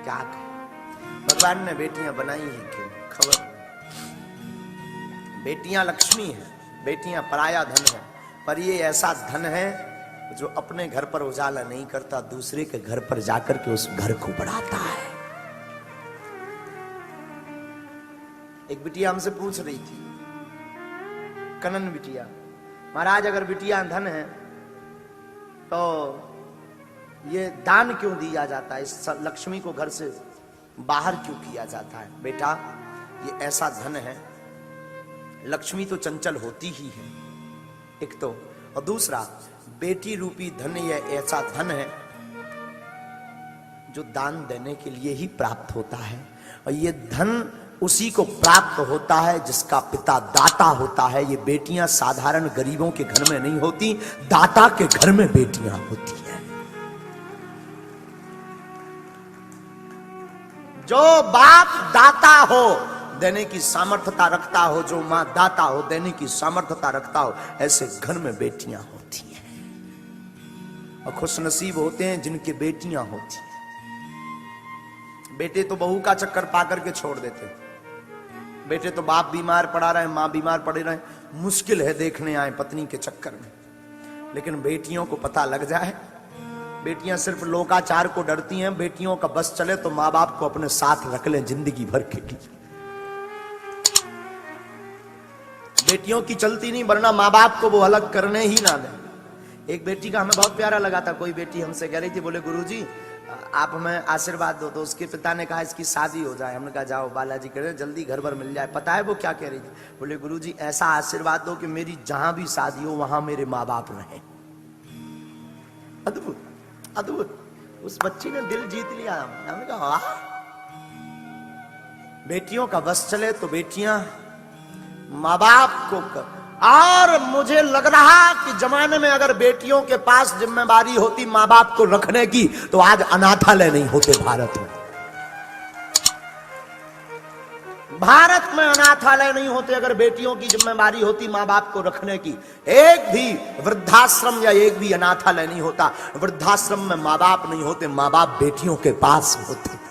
क्या कहें, भगवान ने बेटियां बनाई ही क्यों, खबर नहीं। बेटियां लक्ष्मी हैं, बेटियां पराया धन है, पर ये ऐसा धन है जो अपने घर पर उजाला नहीं करता, दूसरे के घर पर जाकर के उस घर को बढ़ाता है। एक बिटिया हमसे पूछ रही थी, कनन बिटिया, महाराज अगर बिटिया धन है तो ये दान क्यों दिया जाता है, इस लक्ष्मी को घर से बाहर क्यों किया जाता है? बेटा ये ऐसा धन है, लक्ष्मी तो चंचल होती ही है एक तो, और दूसरा बेटी रूपी धन ये ऐसा धन है जो दान देने के लिए ही प्राप्त होता है, और ये धन उसी को प्राप्त होता है जिसका पिता दाता होता है। ये बेटियां साधारण गरीबों के घर में नहीं होती, दाता के घर में बेटियां होती हैं। जो बाप दाता हो, देने की सामर्थ्यता रखता हो, जो मां दाता हो, देने की सामर्थ्यता रखता हो, ऐसे घर में बेटियां होती हैं। और खुशनसीब होते हैं जिनके बेटियां होती हैं। बेटे तो बहू का चक्कर पाकर के छोड़ देते, बेटे तो बाप बीमार पड़ा रहे, मां बीमार पड़े रहे, मुश्किल है देखने आए पत्नी के चक्कर में। लेकिन बेटियों को पता लग जाए, बेटियां सिर्फ लोकाचार को डरती हैं, बेटियों का बस चले तो माँ बाप को अपने साथ रख लें जिंदगी भर के लिए। बेटियों की चलती नहीं, वरना माँ बाप को वो अलग करने ही ना दें। एक बेटी का हमें बहुत प्यारा लगा था, कोई बेटी हमसे कह रही थी, बोले गुरुजी आप हमें आशीर्वाद दो, तो उसके पिता ने कहा इसकी शादी हो जाए। हमने कहा जाओ बालाजी करे, जल्दी घर भर मिल जाए। पता है वो क्या कह रही थी? बोले गुरुजी ऐसा आशीर्वाद दो कि मेरी जहां भी शादी हो वहां मेरे माँ बाप रहे। अद्भुत अद्भुत, उस बच्ची ने दिल जीत लिया। हमने कहा वाह, बेटियों का बस चले तो बेटियां माँ बाप को कर। और मुझे लग रहा कि जमाने में अगर बेटियों के पास जिम्मेदारी होती माँ बाप को रखने की, तो आज अनाथालय नहीं होते भारत में। भारत में अनाथालय नहीं होते अगर बेटियों की जिम्मेदारी होती माँ बाप को रखने की। एक भी वृद्धाश्रम या एक भी अनाथालय नहीं होता। वृद्धाश्रम में माँ बाप नहीं होते, माँ बाप बेटियों के पास होते।